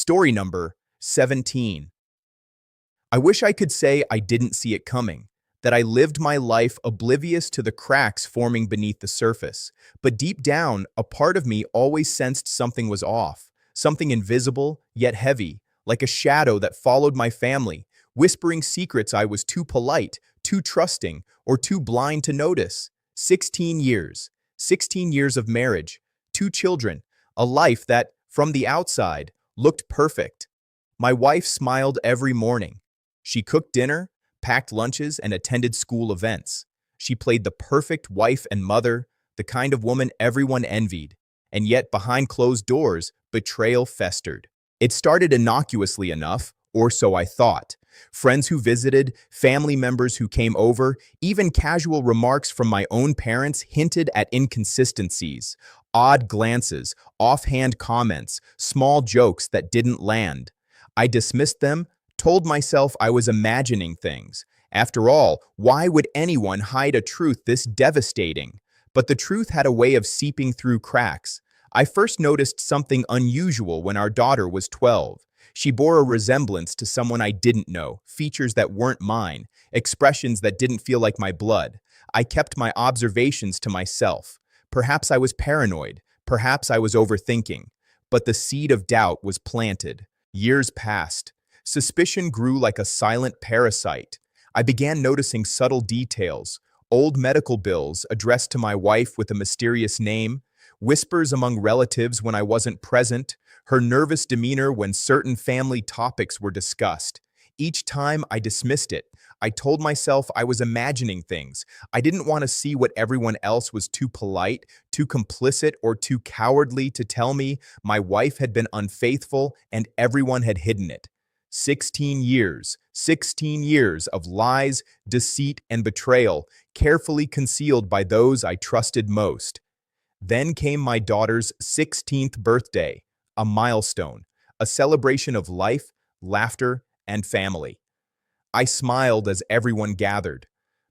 Story number 17. I wish I could say I didn't see it coming, that I lived my life oblivious to the cracks forming beneath the surface. But deep down, a part of me always sensed something was off, something invisible yet heavy, like a shadow that followed my family, whispering secrets I was too polite, too trusting, or too blind to notice. 16 years. 16 years of marriage, 2 children, a life that, from the outside, looked perfect. My wife smiled every morning. She cooked dinner, packed lunches, and attended school events. She played the perfect wife and mother, the kind of woman everyone envied. And yet, behind closed doors, betrayal festered. It started innocuously enough, or so I thought. Friends who visited, family members who came over, even casual remarks from my own parents hinted at inconsistencies, odd glances, offhand comments, small jokes that didn't land. I dismissed them, told myself I was imagining things. After all, why would anyone hide a truth this devastating? But the truth had a way of seeping through cracks. I first noticed something unusual when our daughter was 12. She bore a resemblance to someone I didn't know, features that weren't mine, expressions that didn't feel like my blood. I kept my observations to myself. Perhaps I was paranoid, perhaps I was overthinking. But the seed of doubt was planted. Years passed. Suspicion grew like a silent parasite. I began noticing subtle details, old medical bills addressed to my wife with a mysterious name, whispers among relatives when I wasn't present, her nervous demeanor when certain family topics were discussed. Each time I dismissed it, I told myself I was imagining things. I didn't want to see what everyone else was too polite, too complicit, or too cowardly to tell me my wife had been unfaithful and everyone had hidden it. 16 years of lies, deceit, and betrayal, carefully concealed by those I trusted most. Then came my daughter's 16th birthday, a milestone, a celebration of life, laughter, and family. I smiled as everyone gathered.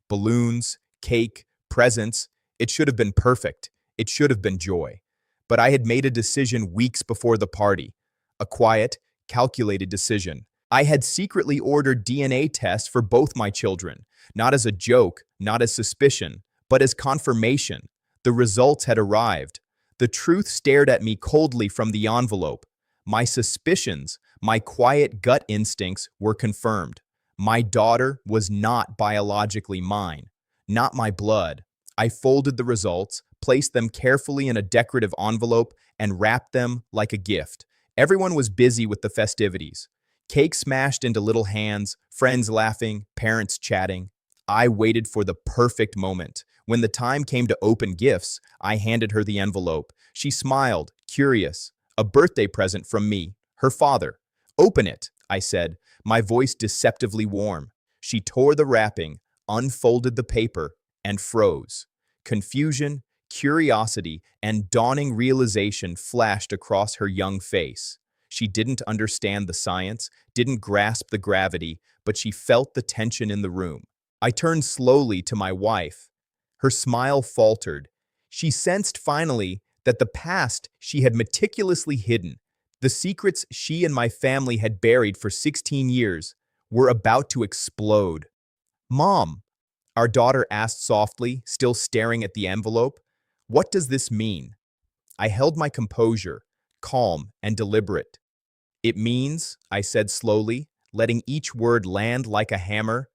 Balloons, cake, presents. It should have been perfect. It should have been joy. But I had made a decision weeks before the party. A quiet, calculated decision. I had secretly ordered DNA tests for both my children, not as a joke, not as suspicion, but as confirmation. The results had arrived. The truth stared at me coldly from the envelope. My suspicions, my quiet gut instincts were confirmed. My daughter was not biologically mine, not my blood. I folded the results, placed them carefully in a decorative envelope, and wrapped them like a gift. Everyone was busy with the festivities. Cake smashed into little hands, friends laughing, parents chatting. I waited for the perfect moment. When the time came to open gifts, I handed her the envelope. She smiled, curious. A birthday present from me, her father. "Open it," I said, my voice deceptively warm. She tore the wrapping, unfolded the paper, and froze. Confusion, curiosity, and dawning realization flashed across her young face. She didn't understand the science, didn't grasp the gravity, but she felt the tension in the room. I turned slowly to my wife. Her smile faltered. She sensed finally that the past she had meticulously hidden, the secrets she and my family had buried for 16 years, were about to explode. "Mom," our daughter asked softly, still staring at the envelope, "what does this mean?" I held my composure, calm and deliberate. "It means," I said slowly, letting each word land like a hammer,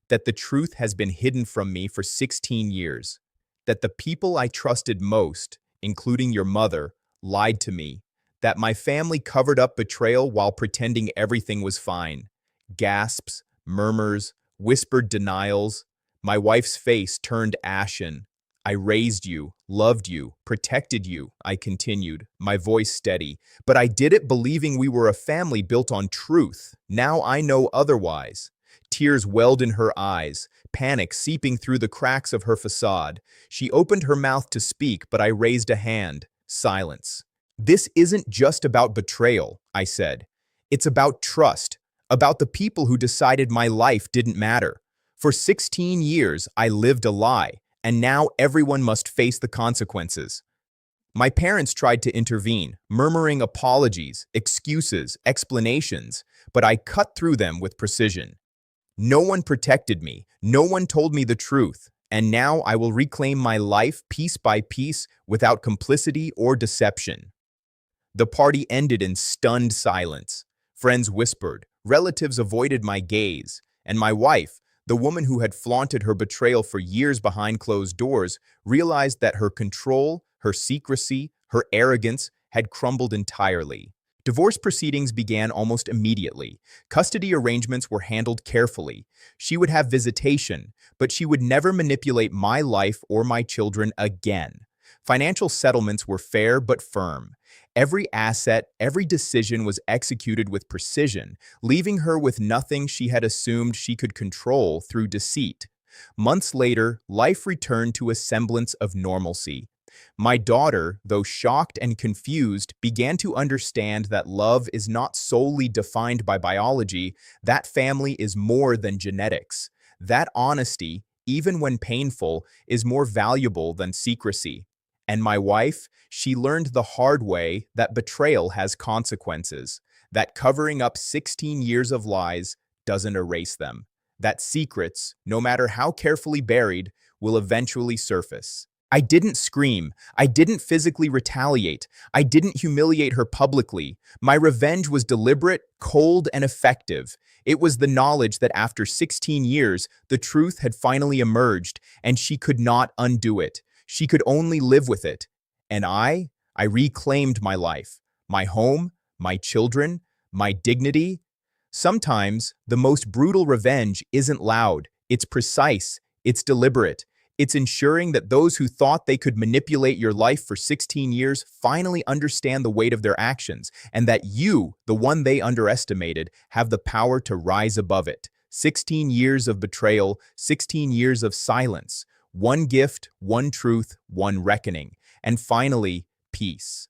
"that the truth has been hidden from me for 16 years. That the people I trusted most, including your mother, lied to me. That my family covered up betrayal while pretending everything was fine." Gasps, murmurs, whispered denials. My wife's face turned ashen. "I raised you, loved you, protected you," I continued, my voice steady. "But I did it believing we were a family built on truth. Now I know otherwise." Tears welled in her eyes, panic seeping through the cracks of her facade. She opened her mouth to speak, but I raised a hand. Silence. "This isn't just about betrayal," I said. "It's about trust, about the people who decided my life didn't matter. For 16 years, I lived a lie, and now everyone must face the consequences." My parents tried to intervene, murmuring apologies, excuses, explanations, but I cut through them with precision. No one protected me, no one told me the truth, and now I will reclaim my life piece by piece without complicity or deception. The party ended in stunned silence. Friends whispered, relatives avoided my gaze, and my wife, the woman who had flaunted her betrayal for years behind closed doors, realized that her control, her secrecy, her arrogance had crumbled entirely. Divorce proceedings began almost immediately. Custody arrangements were handled carefully. She would have visitation, but she would never manipulate my life or my children again. Financial settlements were fair but firm. Every asset, every decision was executed with precision, leaving her with nothing she had assumed she could control through deceit. Months later, life returned to a semblance of normalcy. My daughter, though shocked and confused, began to understand that love is not solely defined by biology, that family is more than genetics. That honesty, even when painful, is more valuable than secrecy. And my wife, she learned the hard way that betrayal has consequences, that covering up 16 years of lies doesn't erase them, that secrets, no matter how carefully buried, will eventually surface. I didn't scream. I didn't physically retaliate. I didn't humiliate her publicly. My revenge was deliberate, cold, and effective. It was the knowledge that after 16 years, the truth had finally emerged, and she could not undo it. She could only live with it. And I reclaimed my life, my home, my children, my dignity. Sometimes, the most brutal revenge isn't loud. It's precise. It's deliberate. It's ensuring that those who thought they could manipulate your life for 16 years finally understand the weight of their actions, and that you, the one they underestimated, have the power to rise above it. 16 years of betrayal, 16 years of silence. One gift, one truth, one reckoning. And finally, peace.